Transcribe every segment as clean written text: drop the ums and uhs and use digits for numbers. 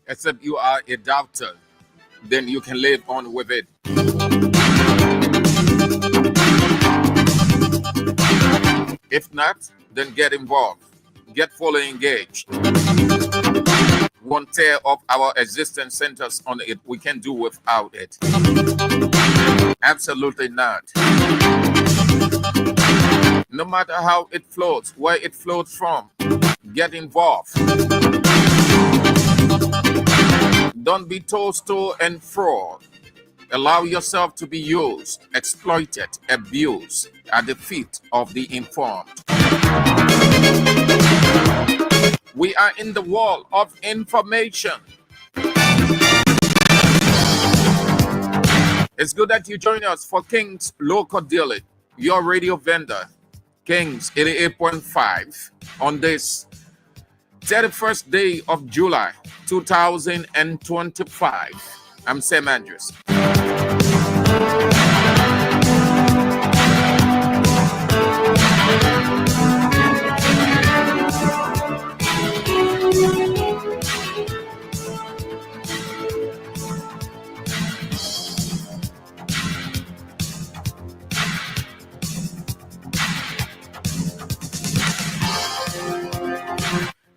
Except you are a doubter, then you can live on with it. If not, then get involved. Get fully engaged. One tear of our existence centers on it. We can do without it. Absolutely not. No matter how it floats, where it floats from, get involved. Don't be tossed to and fro. Allow yourself to be used, exploited, abused at the feet of the informed. We are in the wall of information. It's good that you join us for King's Local Daily, your radio vendor, King's 88.5, on this 31st day of July 2025. I'm Sam Andrews.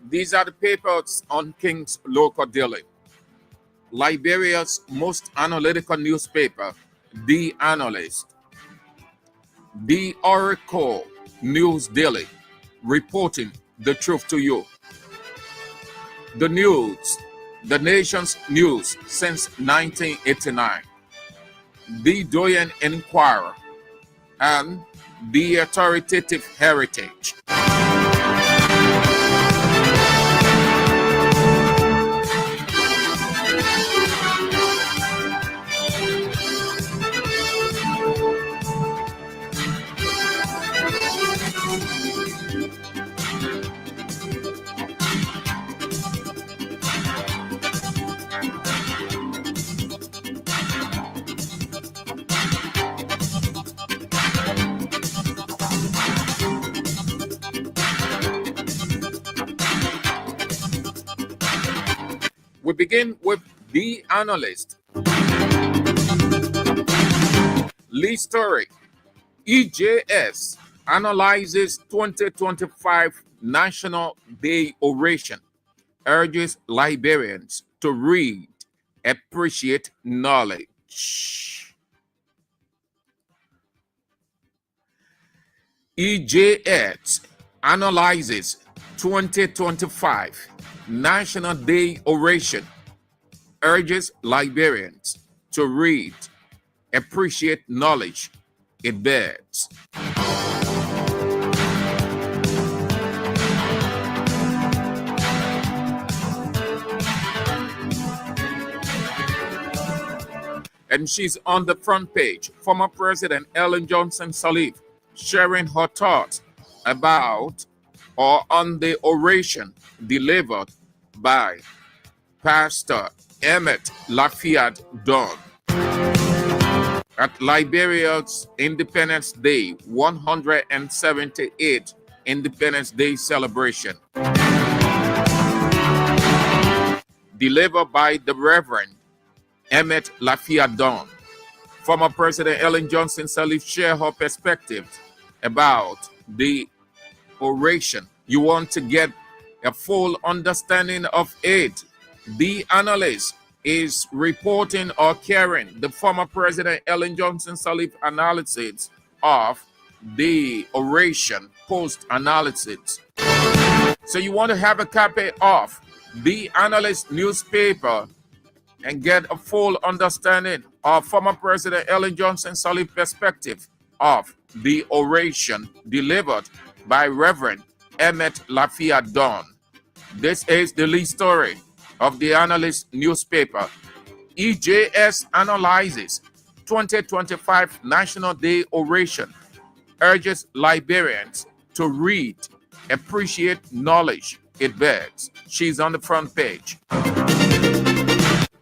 These are the papers on King's Local Daily. Liberia's most analytical newspaper, The Analyst. The Oracle News Daily, reporting the truth to you. The News, the nation's news since 1989. The Doyen Inquirer, and The Authoritative Heritage. We begin with The Analyst. Lead story: EJS analyzes 2025 National Day Oration, urges Liberians to read, appreciate knowledge. EJS analyzes 2025 National Day Oration, urges Liberians to read, appreciate knowledge it bears. And she's on the front page. Former President Ellen Johnson Sirleaf sharing her thoughts about or on the oration delivered by Pastor Emmett Lafayette Dunn at Liberia's Independence Day 178 Independence Day celebration, delivered by the Reverend Emmett Lafayette Dunn. Former President Ellen Johnson Sirleaf shared her perspectives about the oration. You want to get a full understanding of it. The Analyst is reporting or carrying the former President Ellen Johnson Sirleaf analysis of the oration post-analysis. So you want to have a copy of The Analyst newspaper and get a full understanding of former President Ellen Johnson Sirleaf's perspective of the oration delivered by Reverend Emmett Lafayette Dunn. This is the lead story of The Analyst newspaper. EJS analyzes 2025 National Day oration urges Liberians to read, appreciate knowledge it bears. She's on the front page.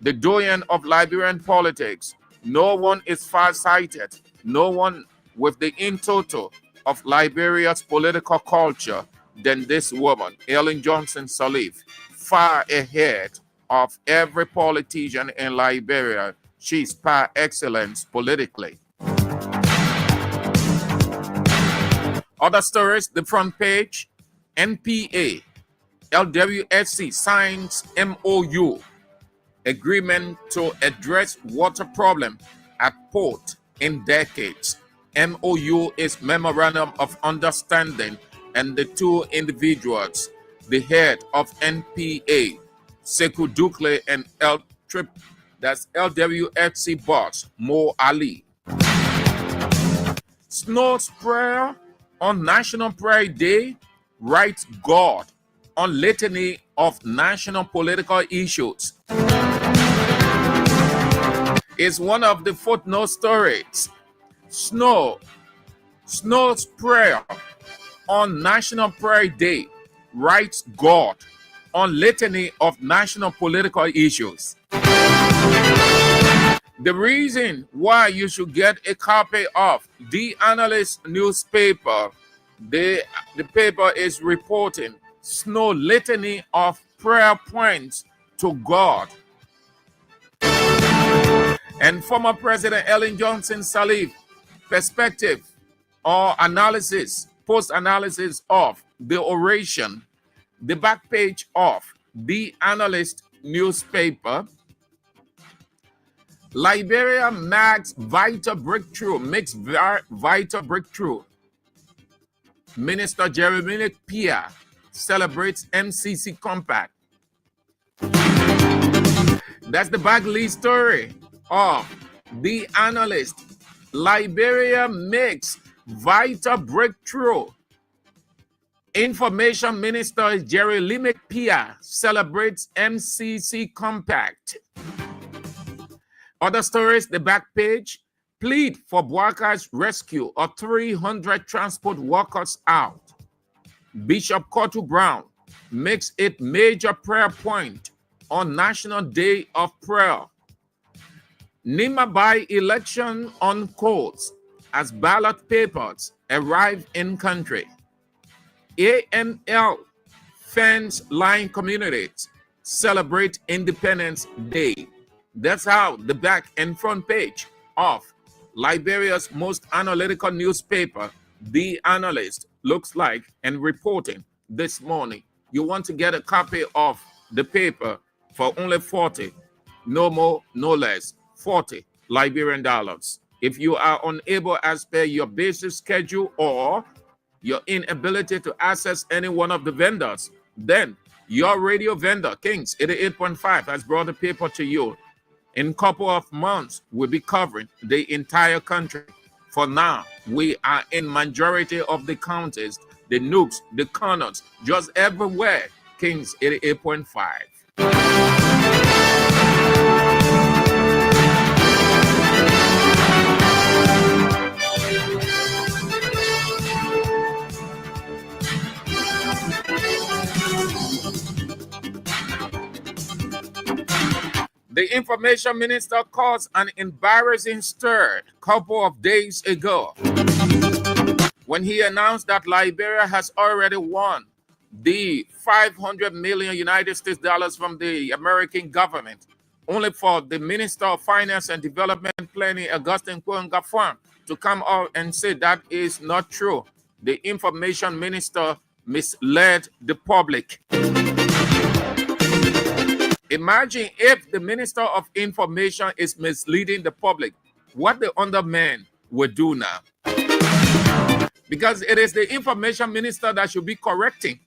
The doyen of Liberian politics. No one is far-sighted. No one with the in total of Liberia's political culture than this woman, Ellen Johnson Sirleaf, far ahead of every politician in Liberia. She's par excellence politically. Other stories, the front page, NPA, LWSC signs MOU, agreement to address water problem at port in decades. MOU is Memorandum of Understanding, and the two individuals, the head of NPA, Sekou Dukle, and that's LWSC boss, Mo Ali. Snow sprayer on National Prayer Day, writes God on litany of national political issues. Is one of the footnote stories. Snow sprayer on National Prayer Day, writes God on litany of national political issues. The reason why you should get a copy of The Analyst newspaper, the paper is reporting Snow litany of prayer points to God. And former President Ellen Johnson Sirleaf perspective or analysis, post-analysis of the oration, the back page of The Analyst newspaper. Liberia makes vital breakthrough. Minister Jeremy Pia celebrates MCC Compact. That's the back lead story of The Analyst. Liberia makes vital breakthrough. Information Minister Jeremy Pia celebrates MCC Compact. Other stories, the back page. Plead for Bwaka's rescue of 300 transport workers out. Bishop Kotu Brown makes it major prayer point on National Day of Prayer. Nima by-election unfolds as ballot papers arrive in country. AML fence line communities celebrate Independence Day. That's how the back and front page of Liberia's most analytical newspaper, The Analyst, looks like and reporting this morning. You want to get a copy of the paper for only 40, no more, no less, 40 Liberian dollars. If you are unable as per your basic schedule or your inability to access any one of the vendors, then your radio vendor, Kings 88.5, has brought the paper to you. In a couple of months, we'll be covering the entire country. For now, we are in majority of the counties, the nooks, the corners, just everywhere. Kings 88.5. The information minister caused an embarrassing stir a couple of days ago when he announced that Liberia has already won the $500 million United States dollars from the American government, only for the Minister of Finance and Development Planning, Augustine Kouanga-Fouan, to come out and say that is not true. The information minister misled the public. Imagine if the Minister of Information is misleading the public, what the underman will do now. Because it is the Information Minister that should be correcting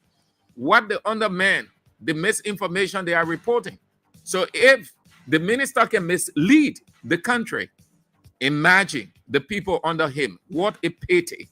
what the underman, the misinformation they are reporting. So if the minister can mislead the country, imagine the people under him. What a pity.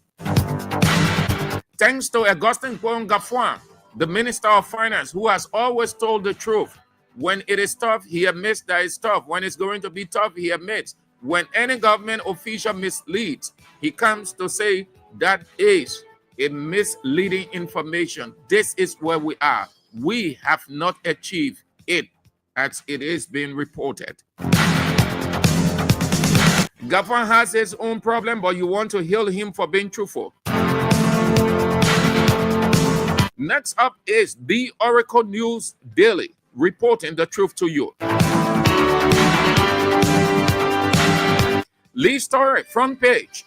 Thanks to Augustine Kouanga-Fouan, the Minister of Finance, who has always told the truth. When it is tough, he admits that it's tough. When it's going to be tough, he admits. When any government official misleads, he comes to say that is a misleading information. This is where we are. We have not achieved it as it is being reported. Government has his own problem, but you want to heal him for being truthful. Next up is the Oracle News Daily, reporting the truth to you. Lead story, front page.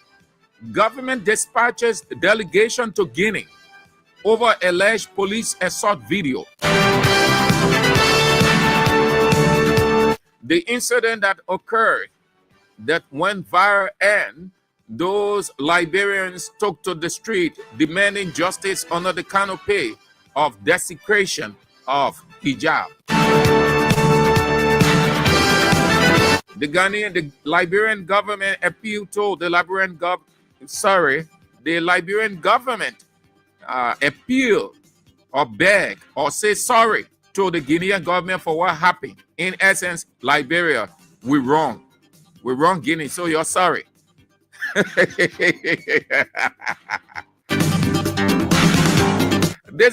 Government dispatches delegation to Guinea over alleged police assault video. The incident that occurred that went viral, and those Liberians took to the street demanding justice under the canopy of desecration of hijab. The Liberian government appealed to the Liberian government appeal or beg or say sorry to the Guinean government for what happened. In essence, Liberia, we're wrong. We're wrong, Guinea, so you're sorry. This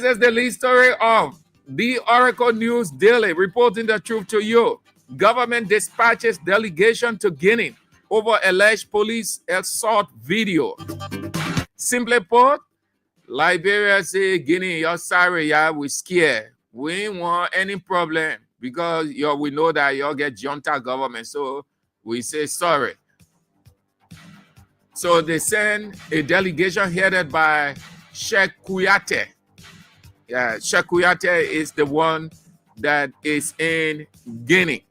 is the lead story of the Oracle News Daily, reporting the truth to you. Government dispatches delegation to Guinea over alleged police assault video. Simply put, Liberia say, Guinea, you're sorry, yeah, we're scared. We ain't want any problem because we know that y'all get junta government, so we say sorry. So they send a delegation headed by Sheikh Kouyaté. Yeah, Sheikh Kouyaté is the one that is in Guinea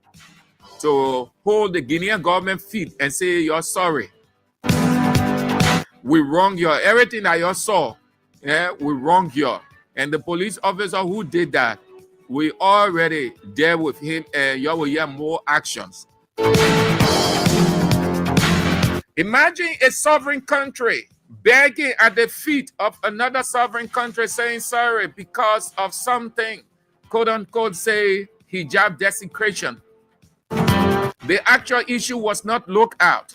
to hold the Guinean government feet and say, you're sorry. We wrong you. Everything that you saw, yeah, we wrong you. And the police officer who did that, we already dealt with him, and you will hear more actions. Imagine a sovereign country begging at the feet of another sovereign country saying sorry because of something, quote unquote, say hijab desecration. The actual issue was not looked at.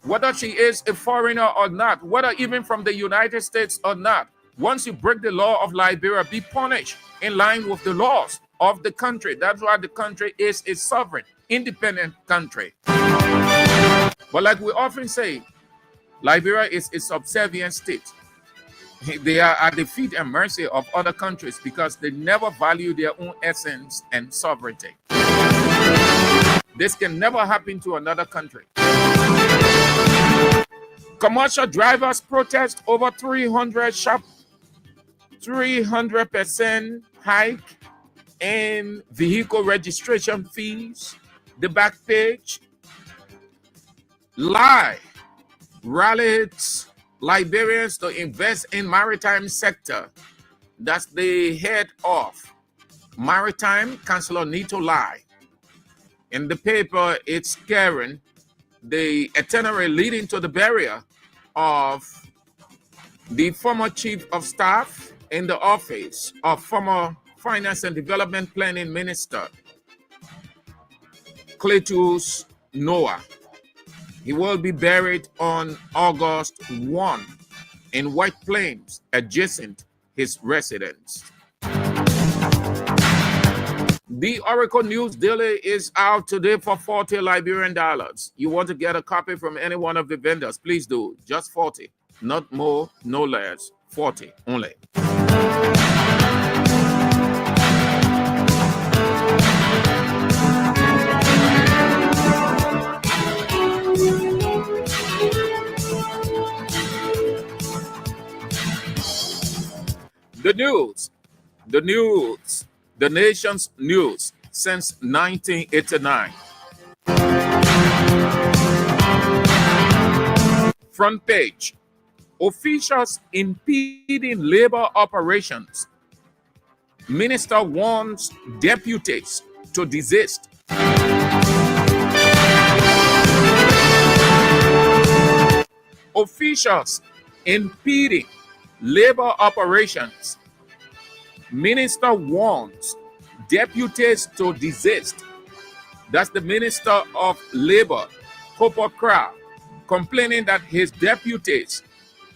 Whether she is a foreigner or not, whether even from the United States or not. Once you break the law of Liberia, be punished in line with the laws of the country. That's why the country is a sovereign, independent country. But like we often say, Liberia is a subservient state. They are at the feet and mercy of other countries because they never value their own essence and sovereignty. This can never happen to another country. Commercial drivers protest over 300% hike in vehicle registration fees. The back page. Lie rallies Liberians to invest in maritime sector. That's the head of maritime, Councillor Nito Lie. In the paper, it's carrying the itinerary leading to the burial of the former chief of staff in the office of former Finance and Development Planning Minister, Cletus Noah. He will be buried on August 1 in White Plains, adjacent his residence. The Oracle News Daily is out today for $40 Liberian. You want to get a copy from any one of the vendors, please do. Just 40, not more, no less. 40 only. The nation's news since 1989. Front page. Officials impeding labor operations. Minister warns deputies to desist. Officials impeding labor operations. Minister warns deputies to desist. That's the Minister of Labor, Kopokra, complaining that his deputies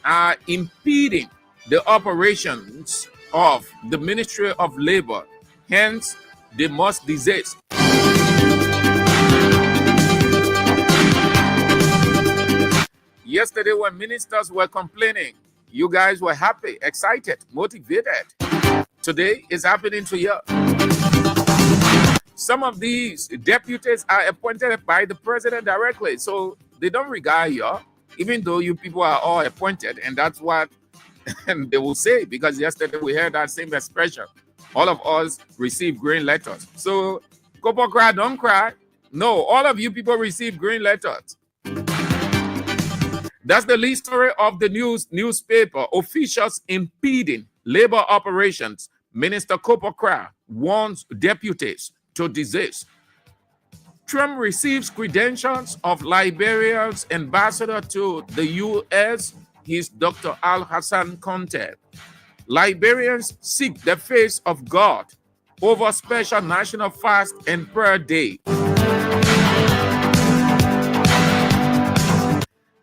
are impeding the operations of the Ministry of Labor. Hence, they must desist. Yesterday, when ministers were complaining, you guys were happy, excited, motivated. Today is happening to you. Some of these deputies are appointed by the president directly, so they don't regard you, even though you people are all appointed, and that's what they will say, because yesterday we heard that same expression. All of us receive green letters. So, Kopokra, don't cry. No, all of you people receive green letters. That's the lead story of the newspaper. Officials impeding labor operations. Minister Kopokra warns deputies to desist. Trump receives credentials of Liberia's ambassador to the U.S. He's Dr. Al-Hassan Conte. Liberians seek the face of God over special national fast and prayer day.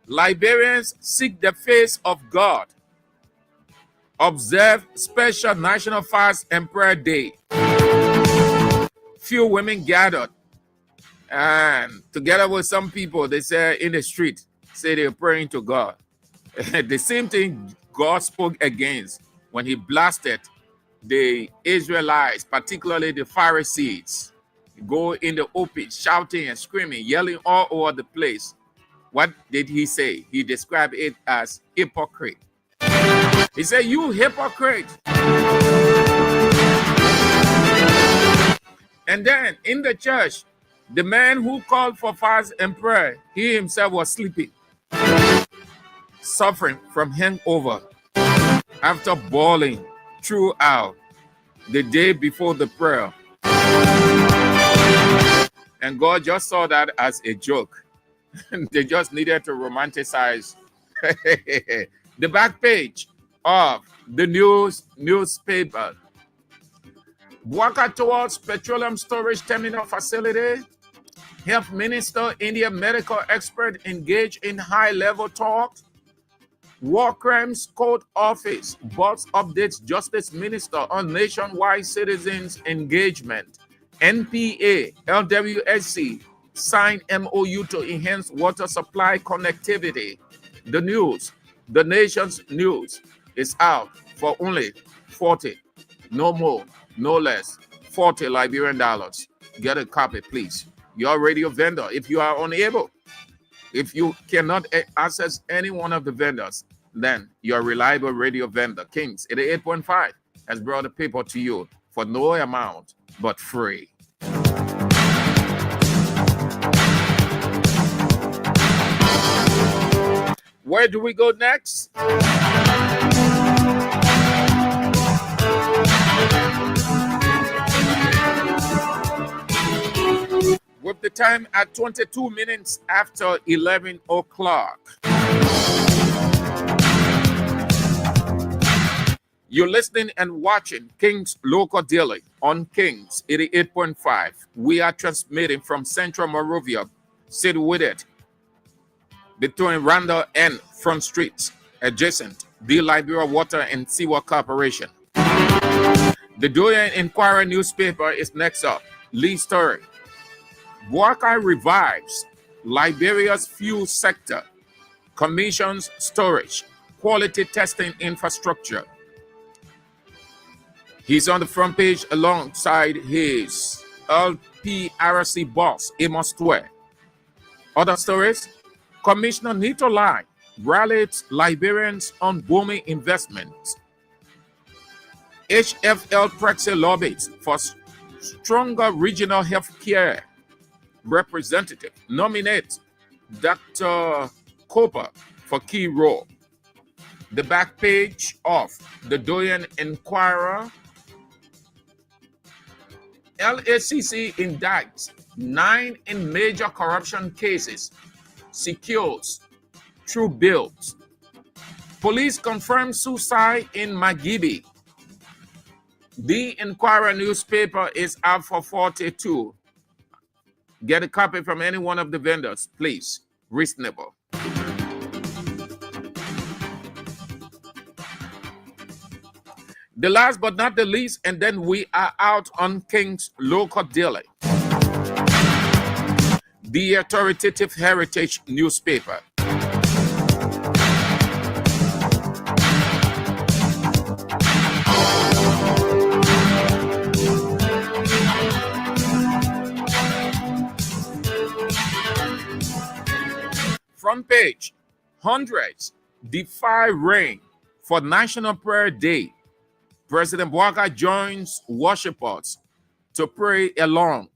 Liberians seek the face of God. Observe special national fast and prayer day. Few women gathered, and together with some people, they say in the street, say they're praying to God. The same thing God spoke against when he blasted the Israelites, particularly the Pharisees, go in the open, shouting and screaming, yelling all over the place. What did he say? He described it as hypocrite. He said, "You hypocrite." And then in the church, the man who called for fast and prayer, he himself was sleeping, suffering from hangover after bawling throughout the day before the prayer. And God just saw that as a joke. They just needed to romanticize the back page of the newspaper. Buaka towards petroleum storage terminal facility. Health Minister, India medical expert engaged in high-level talks. War Crimes Court Office boss updates Justice Minister on nationwide citizens engagement. NPA, LWSC signed MOU to enhance water supply connectivity. The news, the nation's news, is out for only 40, no more, no less, 40 Liberian dollars. Get a copy, please. Your radio vendor, if you are unable, if you cannot access any one of the vendors, then your reliable radio vendor, Kings 88.5, has brought the paper to you for no amount but free. Where do we go next? With the time at 22 minutes after 11 o'clock. You're listening and watching Kings Local Daily on Kings 88.5. We are transmitting from Central Monrovia, City with it, between Randall and Front Streets, adjacent the Liberia Water and Sewer Corporation. The Doyen Inquirer newspaper is next up. Lead story. Buaka revives Liberia's fuel sector, commissions storage, quality testing infrastructure. He's on the front page alongside his LPRC boss, Amos Twe. Other stories. Commissioner Nito Lai rallied Liberians on booming investments. HFL Prexy lobbies for stronger regional health care. Representative nominate Dr. Cooper for key role. The back page of the Doyen Inquirer. LACC indicts 9 in major corruption cases. Secures true bills. Police confirm suicide in Magibi. The Inquirer newspaper is out for 42. Get a copy from any one of the vendors, please. reasonable. The last but not the least, and then we are out on King's Local Daily, the authoritative heritage newspaper. Front page, hundreds defy rain for National Prayer Day. President Bouaga joins worshipers to pray along.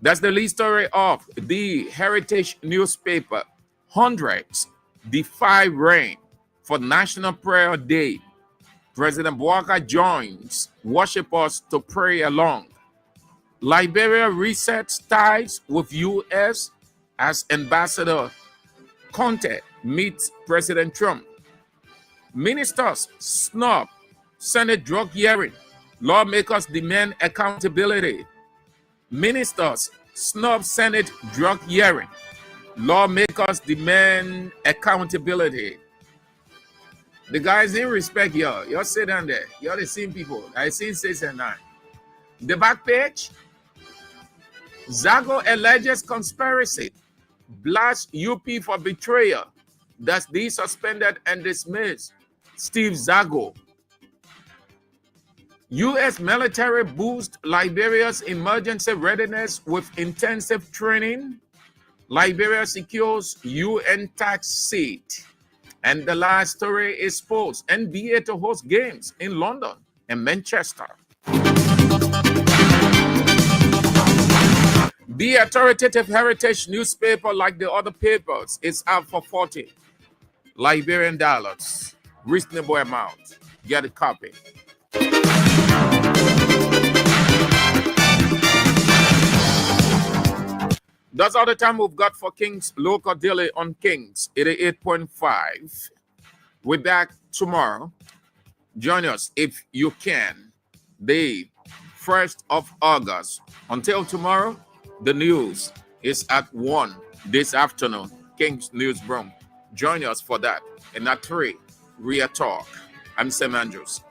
That's the lead story of the Heritage newspaper. Hundreds defy rain for National Prayer Day. President Bouaga joins worshipers to pray along. Liberia resets ties with U.S. as Ambassador Conte meets President Trump. Ministers snub Senate drug hearing. Lawmakers demand accountability. Ministers snub Senate drug hearing. Lawmakers demand accountability. The guys didn't respect y'all. Y'all sit down there. Y'all the same people. I seen 6 and 9. The back page. Zago alleges conspiracy. Blasts UP for betrayal. That's suspended and dismissed Steve Zago. U.S. military boosts Liberia's emergency readiness with intensive training. Liberia secures UN tax seat. And the last story is sports. NBA to host games in London and Manchester. The authoritative heritage newspaper, like the other papers, is out for 40 Liberian dollars. Reasonable amount. Get a copy. That's all the time we've got for King's Local Daily on Kings 88.5. We're back tomorrow. Join us if you can. The 1st of August. Until tomorrow, the news is at 1 this afternoon. King's Newsroom. Join us for that. And at 3, Real Talk. I'm Sam Andrews.